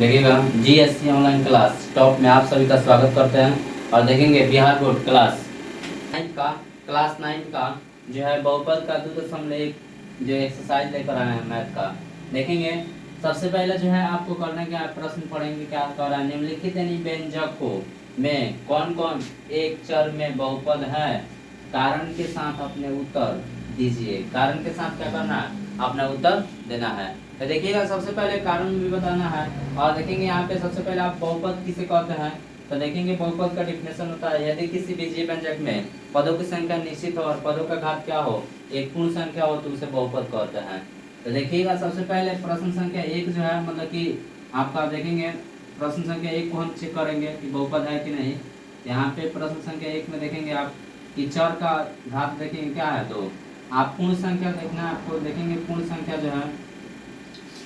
देखिएगा GSC online class top में आप सभी का स्वागत करते हैं और देखेंगे बिहार बोर्ड क्लास 9 का जो है बहुपद का 2.1 जो एक्सरसाइज लेकर आए हैं मैथ का। देखेंगे सबसे पहले जो है आपको करने के प्रश्न पढ़ेंगे क्या कर रहा है, निम्नलिखित यानी व्यंजकों में कौन कौन एक चर में बहुपद है, कारण के साथ अपने उत्तर दीजिए। कारण के साथ क्या करना है, अपना उत्तर देना है। तो देखिएगा सबसे पहले कारण भी बताना है और देखेंगे यहाँ पे सबसे पहले आप बहुपद किसे कहते हैं। तो देखेंगे बहुपद का डिफिनेशन होता है यदि किसी बीजीय व्यंजक में पदों की संख्या निश्चित हो और पदों का घात क्या हो, एक पूर्ण संख्या हो तो उसे बहुपद कहते हैं। तो देखिएगा सबसे पहले प्रश्न संख्या 1 जो है मतलब कि आपका देखेंगे प्रश्न संख्या 1 को हम चेक करेंगे कि बहुपद है कि नहीं। यहाँ पे प्रश्न संख्या 1 में देखेंगे आप कि चर का घात देखेंगे क्या है, तो आप पूर्ण संख्या देखना है आपको। देखेंगे पूर्ण संख्या जो है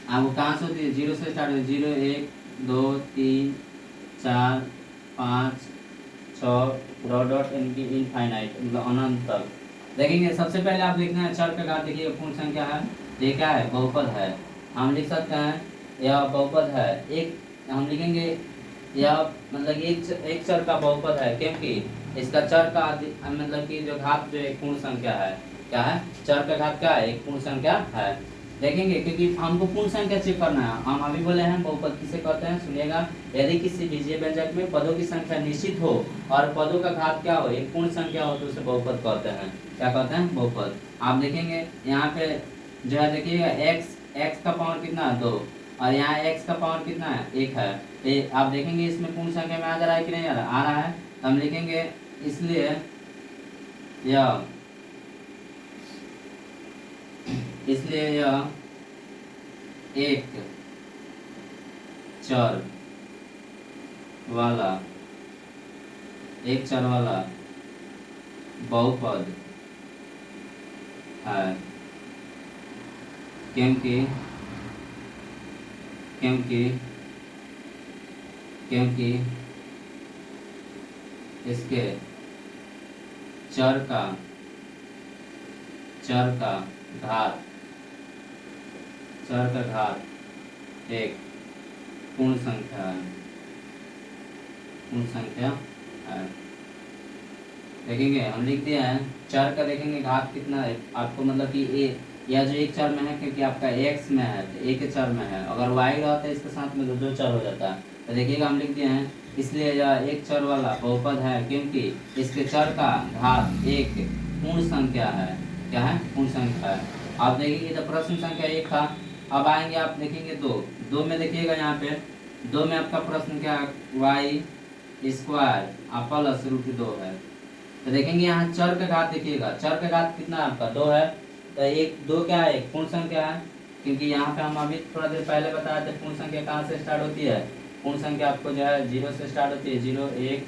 आपको कहाँ से होती है, 0 से स्टार्ट होती है, 0 1 2 3 4 5 6 डॉट डॉट इनफाइनाइट मतलब अनंत तक। देखेंगे सबसे पहले आप देखना है चर का घात, देखिए पूर्ण संख्या है, ये क्या है, बहुपद है। हम लिख सकते हैं यह बहुपद है। एक हम लिखेंगे यह मतलब एक चर का बहुपद है क्योंकि इसका चर का मतलब कि जो घात जो एक पूर्ण संख्या है, क्या है, चर का घात क्या है, एक पूर्ण संख्या है। देखेंगे क्योंकि हमको पूर्ण संख्या चेक करना है। हम अभी बोले हैं बहुपद किसे कहते हैं, सुनिएगा यदि किसी बीजीय व्यंजक में पदों की संख्या निश्चित हो और पदों का घात क्या हो, एक पूर्ण संख्या हो तो उसे बहुपद कहते हैं। क्या कहते हैं, बहुपद। आप देखेंगे यहाँ पे जो है देखिएगा x का पावर कितना है, 2 और यहाँ x का पावर कितना है, 1 है। तो आप देखेंगे इसमें पूर्ण संख्या में आ जा रहा है कि नहीं आ रहा है। हम लिखेंगे इसलिए यह एक चर वाला बहुपद है क्योंकि इसके चर का घात एक पूर्ण संख्या है। देखेंगे हम लिख दिया है चर का, देखेंगे घात कितना है आपको मतलब कि ए या जो एक चर में है क्योंकि आपका x में है तो एक चर में है, अगर y रहता है इसके साथ में तो 2 चर हो जाता है। तो देखिएगा हम लिख दिए हैं इसलिए यह एक चर वाला बहुपद है क्योंकि इसके चर का घात एक पूर्ण संख्या है। क्या है, पूर्ण संख्या है। आप देखिए तो प्रश्न संख्या 1 था। अब आएंगे आप देखेंगे 2 में देखिएगा यहाँ पे 2 में आपका प्रश्न क्या y² प्लस √2 है। तो देखेंगे यहाँ चर का घात देखिएगा, चर का घात कितना आपका 2 है। तो एक 2 क्या है, एक पूर्ण संख्या है क्योंकि यहाँ पे हम अभी थोड़ा देर पहले बताए थे पूर्ण संख्या कहाँ से स्टार्ट होती है। पूर्ण संख्या आपको जो है 0 से स्टार्ट होती है, 0 1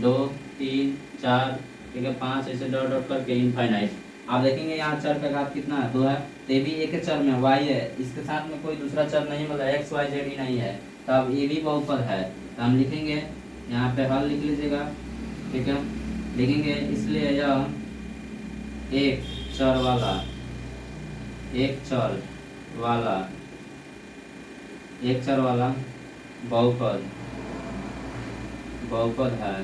2 3 4 ठीक है 5 ऐसे डॉट डॉट करके इनफाइनाइट। आप देखेंगे यहाँ चर का घात कितना है, 2 है। तो ये भी एक चर में y है, इसके साथ में कोई दूसरा चर नहीं मतलब x y z ही नहीं है, तो अब ये भी बहुपद है। तो हम लिखेंगे यहाँ पे हल लिख लीजिएगा, ठीक है। लिखेंगे इसलिए यह एक चर वाला बहुपद है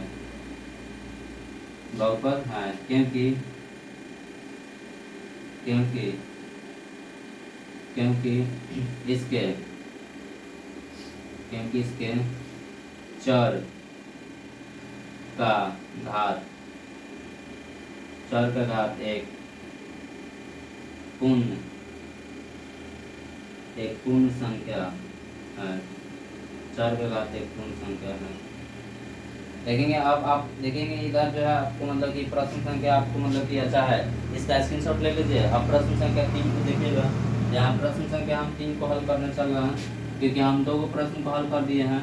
क्योंकि इसके चर का घात एक पूर्ण संख्या है। चर का घात एक पूर्ण संख्या है। देखेंगे अब आप देखेंगे इधर जो है आपको मतलब कि प्रश्न संख्या आपको मतलब कि अच्छा है, इसका स्क्रीनशॉट ले लीजिए। अब प्रश्न संख्या 3 को देखिएगा, यहाँ प्रश्न संख्या हम 3 को हल करने चल रहे हैं क्योंकि हम 2 प्रश्न को हल कर दिए हैं।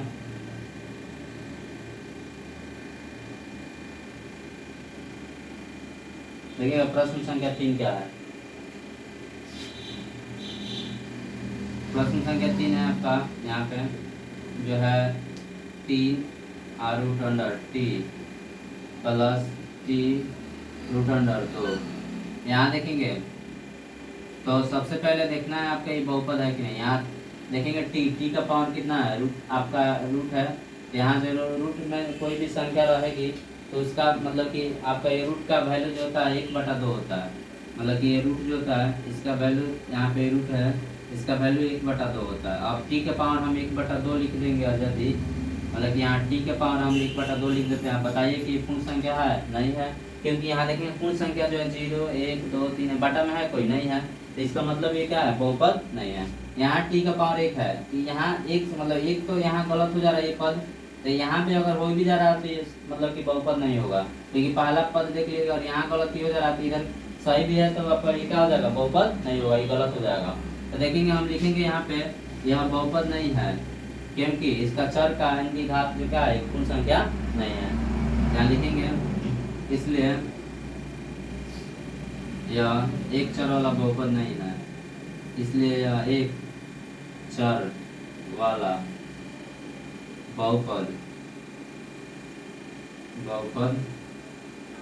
देखिएगा प्रश्न संख्या 3 क्या है, प्रश्न संख्या 3 है आपका यहाँ पे जो है 3 root under t plus t root under 2। यहाँ देखेंगे तो सबसे पहले देखना है आपका ये बहुपद है कि नहीं। यहाँ देखेंगे टी का पावर कितना है, रूट आपका रूट है, यहाँ से रूट में कोई भी संख्या रहेगी तो उसका मतलब कि आपका ये रूट का वैल्यू जो होता है 1/2 होता है। मतलब कि ये रूट जो होता है इसका वैल्यू, यहाँ पे रूट है, इसका वैल्यू 1/2 होता है। अब टी के पावर हम 1/2 लिख देंगे आजादी, मतलब कि यहाँ टी के पावर हम 1/2 लिख देते हैं। बताइए कि पूर्ण संख्या है, नहीं है, क्योंकि यहाँ देखेंगे पूर्ण संख्या जो है 0 1 2 3 है, बटा में है कोई नहीं है, तो इसका मतलब ये क्या है, बहुपद नहीं है। यहाँ टी का पावर 1 है, तो यहाँ एक मतलब एक तो यहाँ गलत हो जा रहा है ये पद, तो यहाँ पे अगर हो भी जा रहा है तो ये मतलब कि बहुपद नहीं होगा, क्योंकि पहला पद देख लीजिएगा और यहाँ गलती हो जा रहा है, तो इधर सही भी है तो आपका ये क्या हो जाएगा, बहुपद नहीं होगा, ये गलत हो जाएगा। तो देखेंगे हम लिखेंगे यहाँ पे यह बहुपद नहीं है, क्योंकि इसका चर का n की घात जो क्या है पूर्ण संख्या नहीं है, यहाँ लिखेंगे, इसलिए यह एक चर वाला बहुपद नहीं है, इसलिए यह एक चर वाला बहुपद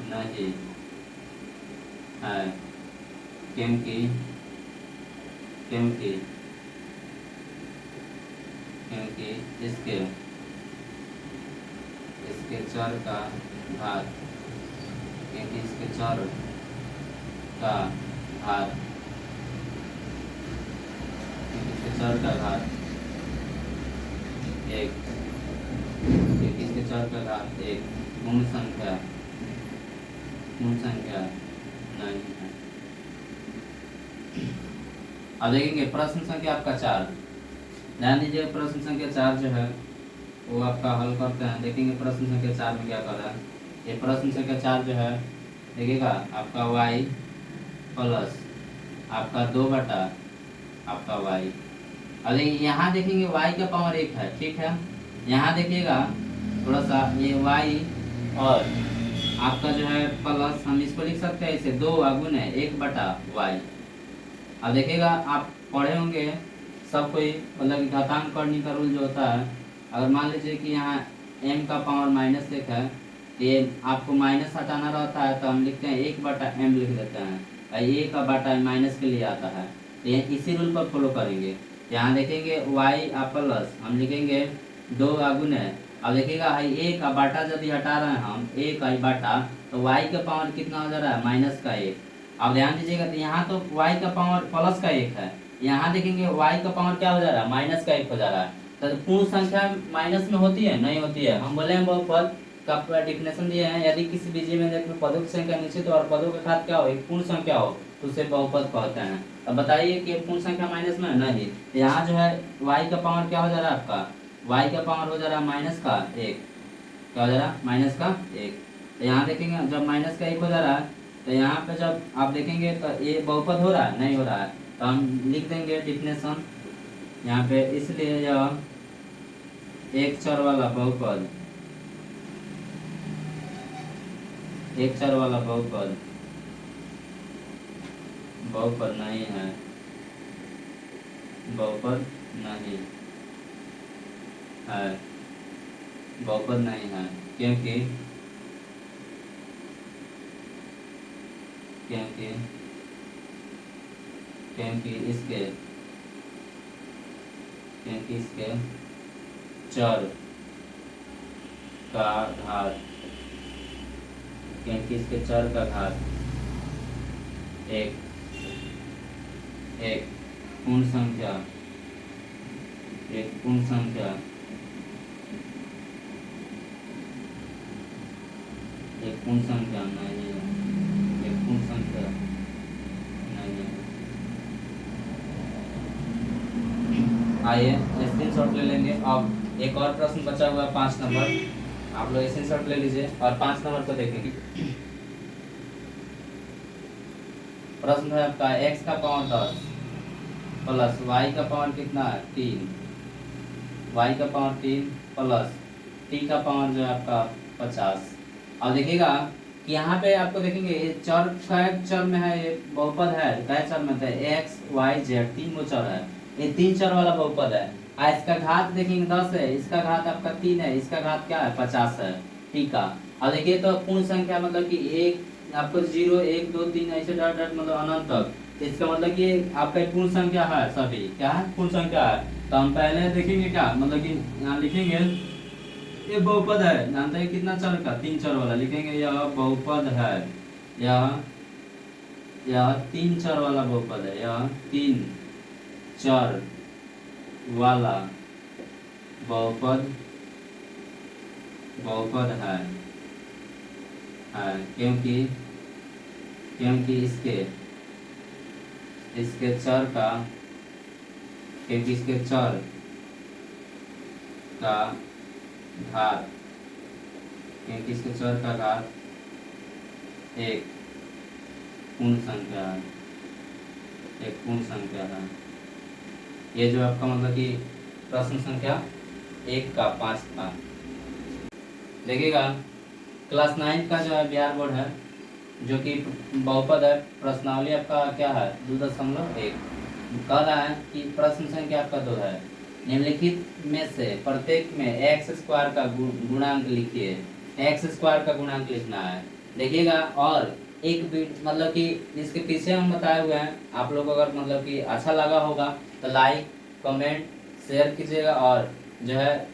नहीं है, क्योंकि इसके चर का घात, क्योंकि इसके चर का घात, एक, क्योंकि इसके चर का घात एक पूर्ण संख्या नहीं है। अब देखेंगे प्रश्न संख्या आपका 4, ध्यान दीजिए, प्रश्न संख्या 4 जो है वो आपका हल करते हैं। देखेंगे प्रश्न संख्या 4 में क्या कर रहा है। ये प्रश्न संख्या 4 जो है देखिएगा आपका y प्लस आपका 2 आपका y। अब यहाँ देखेंगे y का पावर 1 है, ठीक है, यहाँ देखिएगा थोड़ा सा ये y और आपका जो है प्लस, हम इसको लिख सकते हैं इसे 2 गुना 1/y। अब देखिएगा आप पढ़े होंगे सब कोई, मतलब घातांक करने का रूल जो होता है, अगर मान लीजिए कि यहाँ m का पावर -1 है, ये आपको माइनस हटाना रहता है तो हम लिखते हैं 1/m लिख देते हैं, ये का बाटा माइनस के लिए आता है, तो ये इसी रूल पर फॉलो करेंगे। यहाँ देखेंगे y प्लस हम लिखेंगे 2 गुना, अब देखिएगा a का बाटा यदि हटा रहे हैं हम, a का बाटा, तो y का पावर कितना हो जा रहा है, -1। अब ध्यान दीजिएगा तो यहाँ तो y का पावर +1 है, यहाँ देखेंगे y का पावर क्या हो जा रहा है, -1 हो जा रहा है। तो पूर्ण संख्या माइनस में होती है, नहीं होती है। हम बोले हैं बहुपद का डिफिनेशन दिए हैं, यदि किसी बीजी में देखो पदों की संख्या निश्चित और पदों का घात क्या हो, एक पूर्ण संख्या हो, तो उसे बहुपद कहते हैं। अब बताइए कि पूर्ण संख्या माइनस में नहीं, तो यहाँ जो है y का पावर क्या हो जा रहा है, आपका y का पावर हो जा रहा है -1, क्या हो जा रहा है, -1। तो यहाँ देखेंगे जब -1 हो जा रहा है, तो यहाँ पे जब आप देखेंगे तो ये बहुपद हो रहा है, नहीं हो रहा है, तो हम लिख देंगे डिफिनेशन यहाँ पे, इसलिए यह एक चर वाला बहुपद, बहुपद नहीं है, बहुपद नहीं है, क्योंकि इसके चर का घात, एक पूर्ण संख्या नहीं है। आइए स्क्रीनशॉट ले लेंगे। अब एक और प्रश्न बचा हुआ है 5 नंबर, आप लोग स्क्रीनशॉट ले लीजिए और 5 नंबर को देखेंगे। प्रश्न है आपका x का पावर 10 प्लस y का पावर कितना है 3, y का पावर 3 प्लस t का पावर जो है आपका 50। अब देखिएगा कि यहाँ पे आपको देखेंगे ये चर चर में है, ये बहुपद है, क्या चर में है, x y z 3 चर है, ये 3 चर वाला बहुपद है। इसका घात देखेंगे 10 है, इसका घात आपका 3 है, इसका घात क्या है 50 है, ठीक है। अब देखिए तो पूर्ण संख्या मतलब कि एक आपको 0 1 2 3 ऐसे डॉट डॉट मतलब अनंत तक, इसका मतलब कि आपका एक पूर्ण संख्या है, सभी क्या है, पूर्ण संख्या है। तो हम पहले देखेंगे क्या, मतलब कि यहाँ लिखेंगे ये बहुपद है, जानते हैं कितना चर का, 3 चर वाला लिखेंगे, यह बहुपद है, यह यह 3 चर वाला बहुपद है, यह 3 चर वाला बहुपद बहुपद है क्योंकि क्योंकि इसके इसके चर का क्योंकि इसके चर का घात क्योंकि इसके चर का घात एक पूर्ण संख्या है, एक पूर्ण संख्या है। ये जो आपका मतलब कि प्रश्न संख्या 1 का 5 का देखिएगा। क्लास 9 का जो है बिहार बोर्ड है, जो कि बहुपद है, प्रश्नावली आपका क्या है 2.1 कह रहा है कि प्रश्न संख्या आपका 2 है, निम्नलिखित में से प्रत्येक में एक्स स्क्वायर का गुणांक लिखिए। एक्स स्क्वायर का गुणांक लिखना है, देखिएगा। और एक मतलब कि इसके पीछे हम बताए हुए हैं, आप लोग अगर मतलब कि अच्छा लगा होगा तो लाइक कमेंट शेयर कीजिएगा, और जो है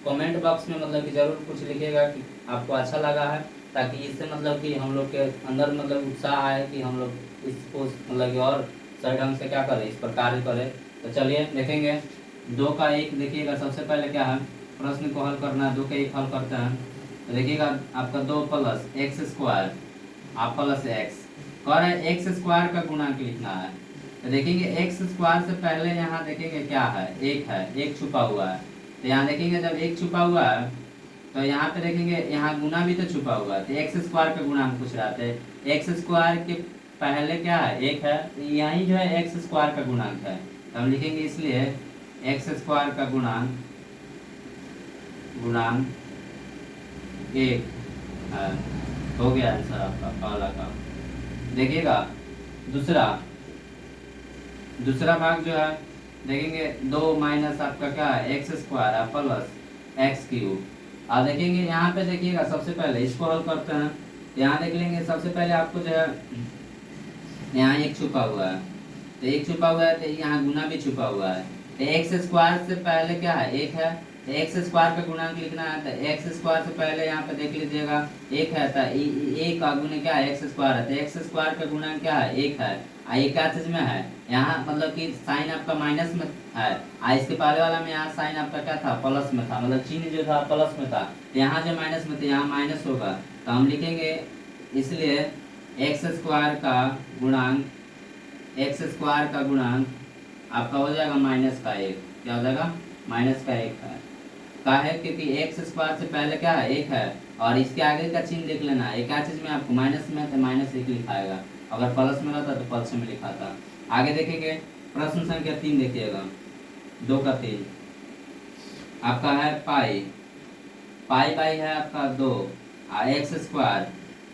कमेंट बॉक्स में मतलब कि ज़रूर कुछ लिखिएगा कि आपको अच्छा लगा है, ताकि इससे मतलब कि हम लोग के अंदर मतलब उत्साह आए कि हम लोग इसको मतलब कि और सही ढंग से क्या करें, इस पर कार्य करें। तो चलिए देखेंगे 2 का 1। देखिएगा सबसे पहले क्या है, प्रश्न को हल करना है। 2 का 1 हल करते हैं, तो देखिएगा आपका 2 प्लस एक्स स्क्वायर आप प्लस एक्स कह रहे हैं, एक्स स्क्वायर का गुणांक लिखना है। तो देखेंगे एक्स स्क्वायर से पहले यहाँ देखेंगे क्या है, एक छुपा हुआ है। तो यहाँ देखेंगे जब एक छुपा हुआ है तो यहाँ पे देखेंगे यहाँ गुना भी तो छुपा हुआ है, तो एक्स स्क्वायर का गुणांक पूछ रहा था। एक्स स्क्वायर के पहले क्या है, एक है, यही जो है एक्स स्क्वायर का गुणांक है, तो हम लिखेंगे इसलिए एक्स स्क्वायर का गुणांक एक है। हो गया आंसर आपका पहला का। देखिएगा दूसरा भाग जो है देखेंगे 2 माइनस आपका क्या है x square plus x cube. अब देखेंगे यहाँ पे देखिएगा सबसे पहले इसको हल करते हैं। यहाँ देख लेंगे सबसे पहले आपको जो है यहाँ एक छुपा हुआ है, तो एक छुपा हुआ है, तो यहाँ गुना भी छुपा हुआ है। तो एक्स स्क्वायर से पहले क्या है, एक है, तो एक्स स्क्वायर का गुणांक लिखना है। तो एक्स स्क्वायर से पहले यहाँ पे देख लीजिएगा एक है, तो एक का गुना क्या है एक्स स्क्वायर है, तो एक्स स्क्वायर का गुणांक क्या है एक है। ये क्या चीज में है, यहाँ मतलब कि साइन आपका माइनस में है, इसके पहले वाला में यहाँ साइन आपका क्या था प्लस में था, मतलब चिन्ह जो था प्लस में था, तो यहाँ जो माइनस में था यहाँ माइनस होगा। तो हम लिखेंगे इसलिए एक्स स्क्वायर का गुणांक आपका हो जाएगा माइनस का 1। क्या हो जाएगा, माइनस का 1 है। का है क्योंकि एक्स स्क्वायर से पहले क्या है एक है, और इसके आगे का चिन्ह देख लेना है, क्या चीज में आपको माइनस में तो माइनस 1 लिखाएगा, अगर प्लस में रहता तो प्लस में लिखा था। आगे देखेंगे प्रश्न संख्या 3 देखिएगा, 2 का 3 आपका है पाई बाई है आपका 2 एक्स स्क्वायर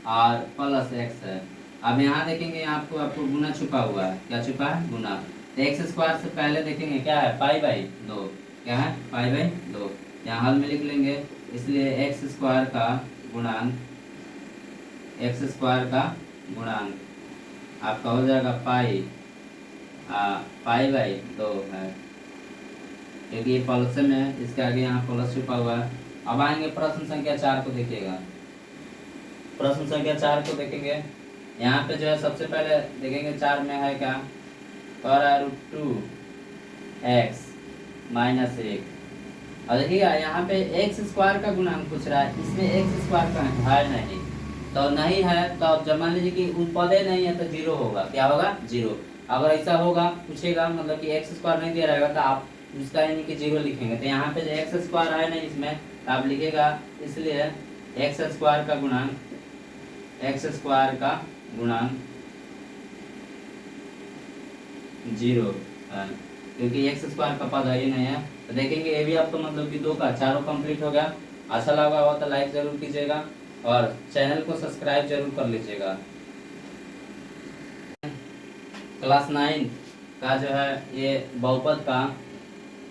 और प्लस एक्स है। अब यहाँ देखेंगे आपको गुना छुपा हुआ है, क्या छुपा है गुना। तो एक्स स्क्वायर से पहले देखेंगे क्या है पाई बाई 2, क्या है पाई बाई 2, यहाँ हल में लिख लेंगे। इसलिए एक्स स्क्वायर का गुणांक आपका हो जाएगा पाई बाई 2 है, क्योंकि ये प्लस में है, इसके आगे यहाँ प्लस छुपा हुआ है। अब आएंगे प्रश्न संख्या 4 को देखिएगा। प्रश्न संख्या 4 को देखेंगे, यहाँ पे जो है सबसे पहले देखेंगे 4 में है क्या, √2x माइनस 1। और देखिएगा यहाँ पे एक्स स्क्वायर का गुणांक पूछ रहा है, इसमें एक्स स्क्वायर का है नहीं, तो नहीं है तो अब जब मान लीजिए कि उन पदे नहीं है तो 0 होगा, क्या होगा 0। अगर ऐसा होगा पूछेगा मतलब कि एक्स स्क्वायर नहीं दे रहेगा तो आप उसका यानी कि 0 लिखेंगे। तो यहाँ पे जो एक्स स्क्वायर है नहीं इसमें, तो आप लिखेगा इसलिए एक्स स्क्वायर का गुणांक 0 है, क्योंकि एक्स स्क्वायर का पद ही नहीं है। तो देखेंगे ये भी आपको मतलब कि 2 का 4 कंप्लीट हो गया। अच्छा लगा हो तो लाइक जरूर कीजिएगा और चैनल को सब्सक्राइब जरूर कर लीजिएगा। क्लास 9 का जो है ये बहुपद का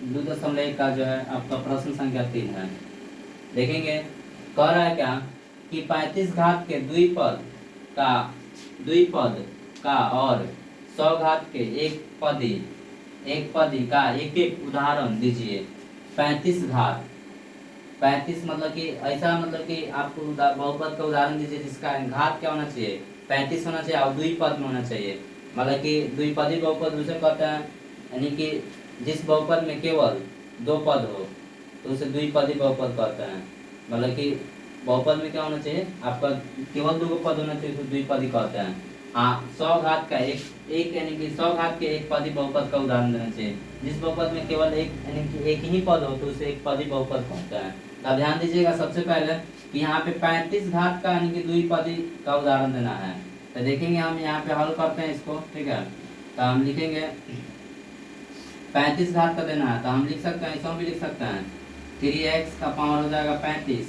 2.1 का जो है आपका प्रश्न संख्या 3 है। देखेंगे कह रहा है क्या कि 35 घात के द्विपद का और 100 घात के एक पदी का एक एक उदाहरण दीजिए। 35 घात, 35 मतलब कि ऐसा, मतलब कि आपको बहुपद का उदाहरण दीजिए जिसका घात क्या होना चाहिए, 35 होना चाहिए और द्विपद में होना चाहिए। मतलब कि द्विपदी बहुपद उसे कहते हैं, यानी कि जिस बहुपद में केवल दो पद हो तो उसे द्विपदी बहुपद कहते हैं। मतलब कि बहुपद में क्या होना चाहिए आपका, केवल दो पद होना चाहिए तो द्विपदी कहते हैं। हाँ, 100 घात का एक यानी कि 100 घात के एक पदी बहुपद का उदाहरण देना चाहिए। जिस बहुपद में केवल एक यानी कि एक ही पद हो तो उसे एक पदी बहुपद कहते हैं। अब ध्यान दीजिएगा सबसे पहले कि यहाँ पे 35 घात का यानी कि द्विपदी का उदाहरण देना है। तो देखेंगे हम यहाँ पे हल करते हैं इसको, ठीक है। तो हम लिखेंगे 35 घात का देना है तो हम लिख सकते हैं, ऐसा भी लिख सकते हैं 3x का पावर हो जाएगा 35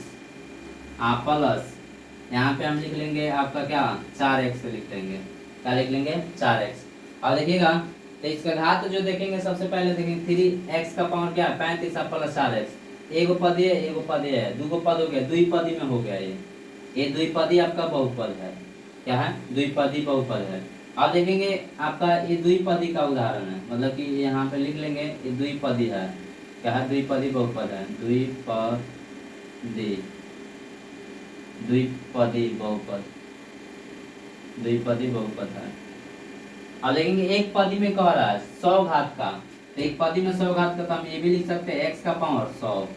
प्लस यहाँ पे हम लिख लेंगे आपका क्या 4x लिख लेंगे, क्या लिख लेंगे 4x। और देखिएगा तो इसका घात जो देखेंगे सबसे पहले देखेंगे 3x का पावर क्या है 35 प्लस 4x, एगो पद है, दूगो पद हो गया, द्विपदी में हो गया ये द्विपदी आपका बहुपद है। क्या है, द्विपदी बहुपद है। अब देखेंगे आपका ये द्विपदी का उदाहरण है, मतलब कि यहाँ पे लिख लेंगे ये द्विपदी है। क्या है, द्विपदी बहुपद है, द्विपदी बहुपद है। अब देखेंगे एक पदी में कह रहा है 100 घात का, तो एक पदी में 100 घात का तो हम ये भी लिख सकते हैं x का पावर 100।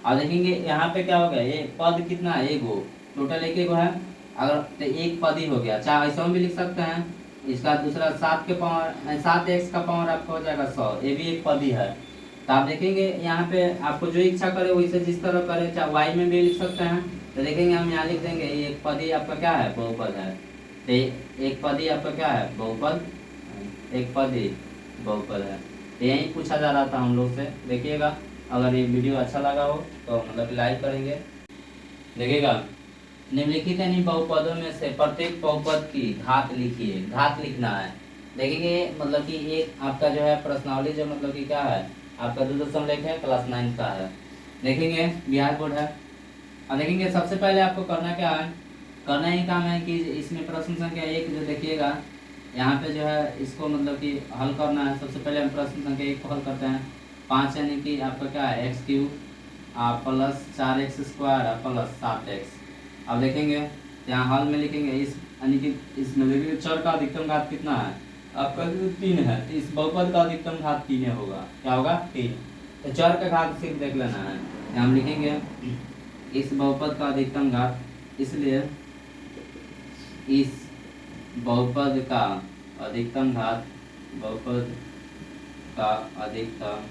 अब देखेंगे यहाँ पे क्या हो गया, ये पद कितना है, एगो, टोटल एक एगो है। अगर तो एक पद ही हो गया, चाहे ऐसा भी लिख सकते हैं। इसका दूसरा 7 के पावर 7x का पावर आपका हो जाएगा 100, ये भी एक पद ही है। तो आप देखेंगे यहाँ पे आपको जो इच्छा करे वैसे जिस तरह करे, चाहे y में भी लिख सकते हैं। तो देखेंगे हम यहाँ लिख देंगे ये एक पदी आपका क्या है, बहुपद है। तो एक पदी आपका क्या है, बहुपद, एक पदी बहुपद है। तो यही पूछा जा रहा था हम लोग से। देखिएगा अगर ये वीडियो अच्छा लगा हो तो मतलब लाइक करेंगे। देखिएगा निम्नलिखित यानी बहुपदों में से प्रत्येक बहुपद की घात लिखिए, घात लिखना है। देखेंगे मतलब कि एक आपका जो है प्रश्नावली जो मतलब कि क्या है आपका 2.1 है, क्लास 9 का है। देखेंगे बिहार बोर्ड है। और देखेंगे सबसे पहले आपको करना क्या है, करना ही काम है कि इसमें प्रश्न संख्या 1 जो देखिएगा यहाँ पे जो है इसको मतलब कि हल करना है। सबसे पहले हम प्रश्न संख्या 1 को हल करते हैं। 5 यानी कि आपका क्या है x³ plus 4x² plus 7x। अब देखेंगे यहाँ हल में लिखेंगे इस यानी कि इसमें देखिए चर का अधिकतम घात कितना है आपका 3 है, तो इस बहुपद का अधिकतम घात 3 होगा। क्या होगा, 3। तो चर का घात सिर्फ देख लेना है। हम लिखेंगे इस बहुपद का अधिकतम घात, इसलिए इस बहुपद का अधिकतम घात, बहुपद का अधिकतम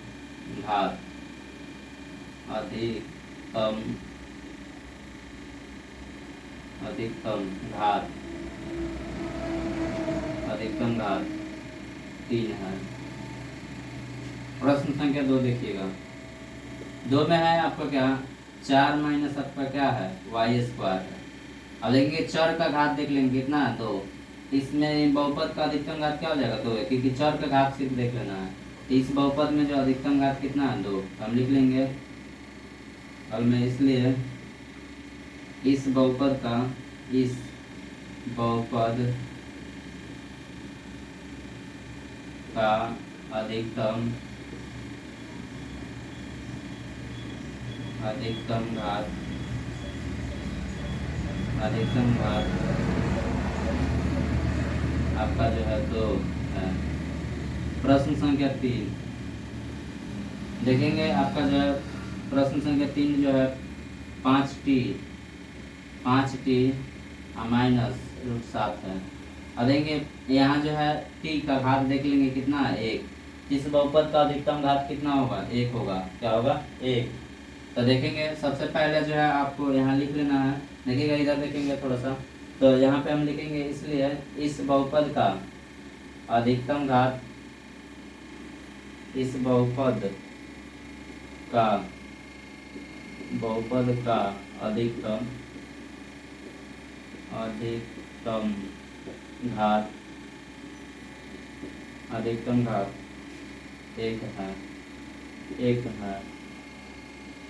घात, अधिकतम घात 3 है। प्रश्न संख्या 2 देखिएगा, 2 में है आपका क्या 4 माइनस आपका क्या है y² है। अब देखेंगे चर का घात देख लेंगे कितना है 2, इसमें बहुपद का अधिकतम घात क्या हो जाएगा 2 है, क्योंकि चर का घात सिर्फ देख लेना है। इस बहुपद में जो अधिकतम घात कितना है 2, हम लिख लेंगे हल में, इसलिए इस बहुपद का अधिकतम घात आपका जो है 2 है। प्रश्न संख्या 3 देखेंगे आपका जो है प्रश्न संख्या 3 जो है 5t माइनस √7 है। और देखेंगे यहाँ जो है t का घात देख लेंगे कितना है 1, इस बहुपद का अधिकतम घात कितना होगा 1 होगा। क्या होगा 1। तो देखेंगे सबसे पहले जो है आपको यहाँ लिख लेना है। देखिएगा इधर देखेंगे थोड़ा सा, तो यहाँ पे हम लिखेंगे इसलिए इस बहुपद का अधिकतम घात, इस बहुपद का अधिकतम घात 1 है।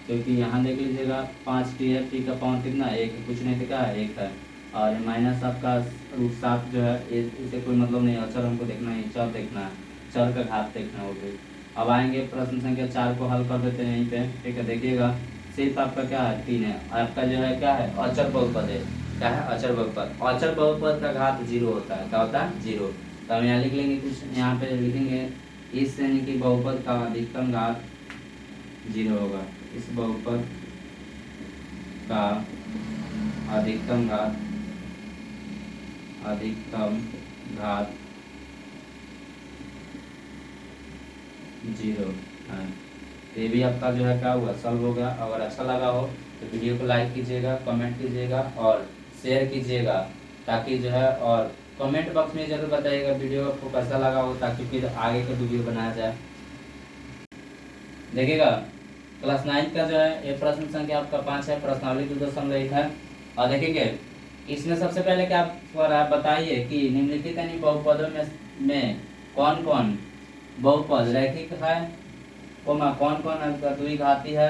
क्योंकि यहाँ देख लीजिएगा 5t है, t का पावर कितना है 1, कुछ नहीं तो क्या है 1 है। और ये माइनस आपका √7 जो है इसे कोई मतलब नहीं, अचर हमको देखना है, चर देखना है, चर का घात देखना होगा। अब आएंगे प्रश्न संख्या 4 को हल कर देते हैं यहीं पे, ठीक है। देखिएगा सिर्फ आपका क्या है 3 है, आपका जो है क्या है अचर बहुपद है, क्या है अचर बहुपद। अचर बहुपद का घात 0 होता है, क्या होता है 0। तो हम यहाँ लिख लेंगे, कुछ यहाँ पे लिखेंगे इस यानी कि बहुपद का अधिकतम घात 0 होगा, इस बहुपद का अधिकतम घात 0 है। तो ये भी आपका जो है क्या हुआ सॉल्व हो गया। अगर अच्छा लगा हो तो वीडियो को लाइक कीजिएगा, कमेंट कीजिएगा और शेयर कीजिएगा, ताकि जो है, और कमेंट बॉक्स में जरूर बताइएगा वीडियो आपको कैसा लगा हो, ताकि फिर आगे का वीडियो बनाया जाए। देखिएगा क्लास 9 का जो है ये प्रश्न संख्या आपका 5 है, प्रश्नावली 2.1 है। और देखेंगे इसमें सबसे पहले क्या आप बताइए कि निम्नलिखित यानी बहुपदों में कौन कौन बहुपद रैखिक है, कोमा कौन कौन आपका द्विघाती है,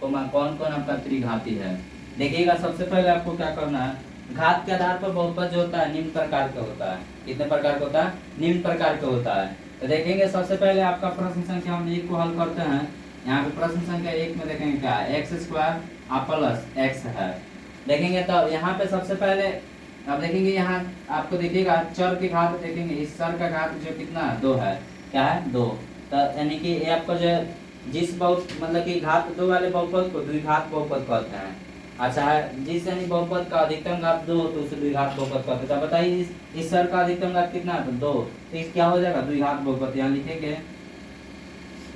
कोमा कौन कौन आपका त्रिघाती है। देखिएगा सबसे पहले आपको क्या करना है, घात के आधार पर बहुपद जो होता है निम्न प्रकार का होता है। कितने प्रकार का होता है? निम्न प्रकार का होता है। तो देखेंगे सबसे पहले आपका प्रश्न संख्या हम 1 को हल करते हैं। यहाँ पे प्रश्न संख्या 1 में देखेंगे क्या है, x² प्लस x है। देखेंगे तो यहाँ पे सबसे पहले अब देखेंगे, यहाँ आपको देखिएगा चर के घात देखेंगे, इस चर का घात जो कितना है 2 है, क्या है 2। तो यानी कि ये आपको जो जिस बहुत मतलब कि घात 2 वाले बहुपद को द्विघात बहुपद कहते हैं। अच्छा है, जिस यानी बहुपद का अधिकतम घात 2 तो उसे द्विघात बहुपद कहते हैं। तो बताइए इस चर का अधिकतम घात कितना है? तो 2, तो इस क्या हो जाएगा द्विघात बहुपद, यहाँ लिखेंगे।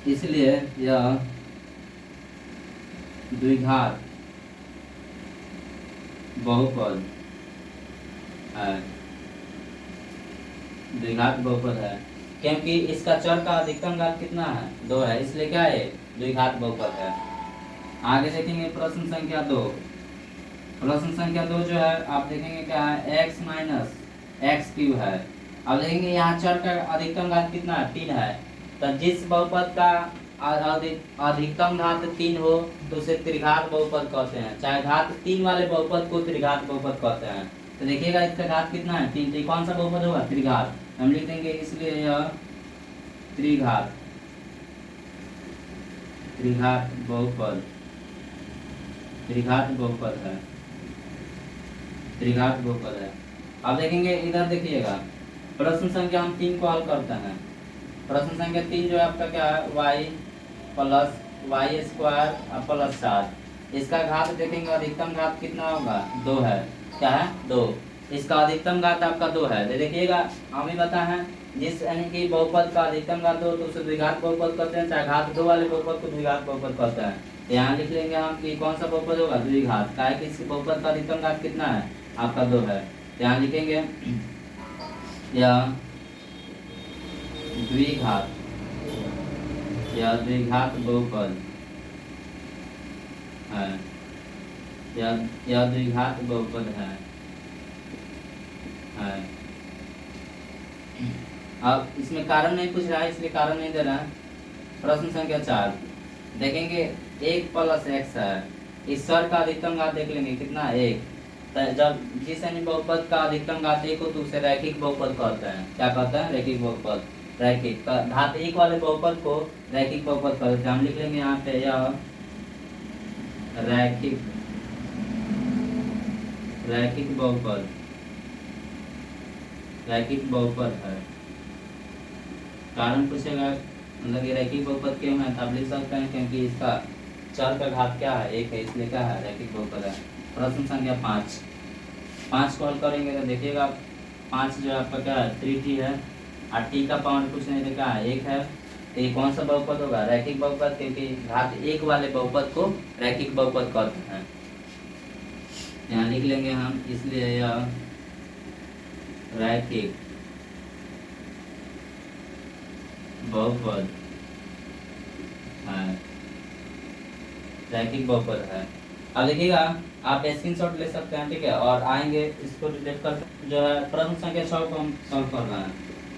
इसलिए यह द्विघात बहुपद है, द्विघात बहुपद है, क्योंकि इसका चर का अधिकतम घात कितना है 2 है, इसलिए क्या है द्विघात बहुपद है। आगे देखेंगे प्रश्न संख्या 2। प्रश्न संख्या 2 जो है आप देखेंगे क्या है, x माइनस x³ है। अब देखेंगे यहाँ चर का अधिकतम घात कितना है 3 है। तो जिस बहुपद का अधिकतम घात 3 हो तो उसे त्रिघात बहुपद कहते हैं, चाहे घात 3 वाले बहुपद को त्रिघात बहुपद कहते हैं। तो देखिएगा इसका घात कितना है 3, तो कौन सा बहुपद होगा त्रिघात, हम लिख देंगे। इसलिए यह त्रिघात बहुपद, त्रिघात बहुपद है, त्रिघात बहुपद है। अब देखेंगे इधर देखिएगा प्रश्न संख्या हम 3 को हल करते हैं। प्रश्न संख्या 3 जो है आपका क्या है, y प्लस y² प्लस 7। इसका घात देखेंगे अधिकतम घात कितना होगा 2 है, क्या है 2। इसका अधिकतम घात आपका 2 है। देखिएगा हम ही बता है जिस यानी कि बहुपद का अधिकतम घात 2 तो उसे द्विघात बहुपद कहते हैं, चाहे घात 2 वाले बहुपद को द्विघात बहुपद कहते हैं। तो यहाँ लिख लेंगे हम कि कौन सा बहुपद होगा द्विघात, क्या है कि इसके बहुपद का अधिकतम घात कितना है आपका 2 है। तो यहाँ लिखेंगे यह द्विघात, यह द्विघात बहुपद है, यह द्विघात बहुपद है। अब इसमें कारण नहीं पूछ रहा है, इसलिए कारण नहीं दे रहा है। प्रश्न संख्या 4 देखेंगे 1 प्लस x है, इस चर का अधिकतम घात देख लेंगे कितना 1। तो जब जिस यानी बहुपद का अधिकतम घात 1 हो तो उसे रैखिक बहुपद कहते हैं। क्या कहते हैं? रैखिक बहुपद। रैखिक घात 1 वाले बहुपद को रैखिक बहुपद कहते हैं। हम लिख लेंगे यहाँ पे यह रैखिक बहुपद, रैखिक बहुपद है। कारण पूछेगा मतलब ये रैखिक बहुपद क्यों है, आप लिख सकते हैं क्योंकि इसका चर का घात क्या है 1 है, इसलिए क्या है रैखिक बहुपद है। प्रश्न संख्या 5 को हल करेंगे तो देखिएगा 5 जो आपका क्या है 3t है, और t का पावर कुछ नहीं देखा है 1 है। तो ये कौन सा बहुपद होगा रैखिक बहुपद, क्योंकि घात 1 वाले बहुपद को रैखिक बहुपद कहते हैं। यहाँ लिख लेंगे हम, इसलिए यह रैखिक बहुपद है, रैखिक बहुपद है। अब देखिएगा आप स्क्रीनशॉट ले सकते हैं, ठीक है। और आएंगे इसको रिलेट कर जो है प्रश्न संख्या 6 को हम सॉल्व कर रहे हैं।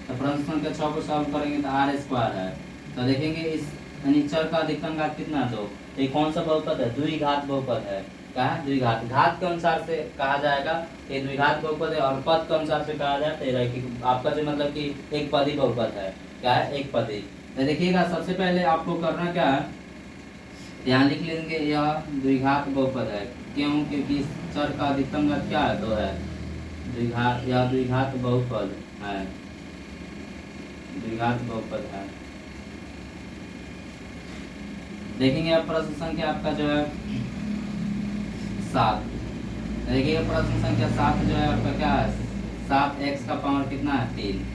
तो प्रश्न संख्या 6 को सॉल्व करेंगे तो r² है। तो देखेंगे इस यानी चर का अधिकतम घात कितना है 2, तो ये कौन सा बहुपद है द्विघात बहुपद है। क्या है, द्विघात। घात के अनुसार से कहा जाएगा ये द्विघात बहुपद है, और पद के अनुसार से कहा जाए तो कि आपका जो मतलब कि एक पदी बहुपद है। क्या है, एक पदी। तो देखिएगा सबसे पहले आपको करना क्या है, यहाँ लिख लेंगे यह द्विघात बहुपद है। क्यों? क्योंकि चर का अधिकतम घात क्या है, 2 है। द्विघात या द्विघात बहुपद है, द्विघात बहुपद है। देखेंगे अब प्रश्न संख्या आपका जो है 7। देखिए प्रश्न संख्या 7 जो है आपका क्या है, 7x का पावर कितना है, 3।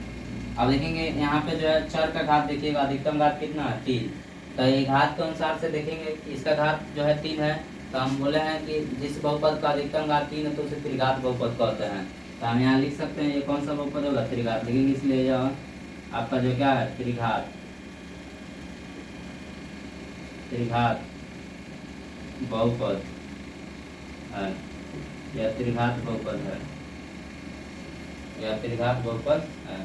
अब देखेंगे यहाँ पे जो है चर का घात देखिएगा, अधिकतम घात कितना है, 3। तो ये घात के अनुसार से देखेंगे इसका घात जो है 3 है, तो हम बोले हैं कि जिस बहुपद का अधिकतम घात 3 है तो उसे त्रिघात बहुपद कहते हैं। तो हम यहाँ लिख सकते हैं ये कौन सा बहुपद होगा, त्रिघात लिखेंगे, इसलिए यह आपका जो क्या है त्रिघात, त्रिघात बहुपद है, या त्रिघात बहुपद है, या त्रिघात बहुपद है।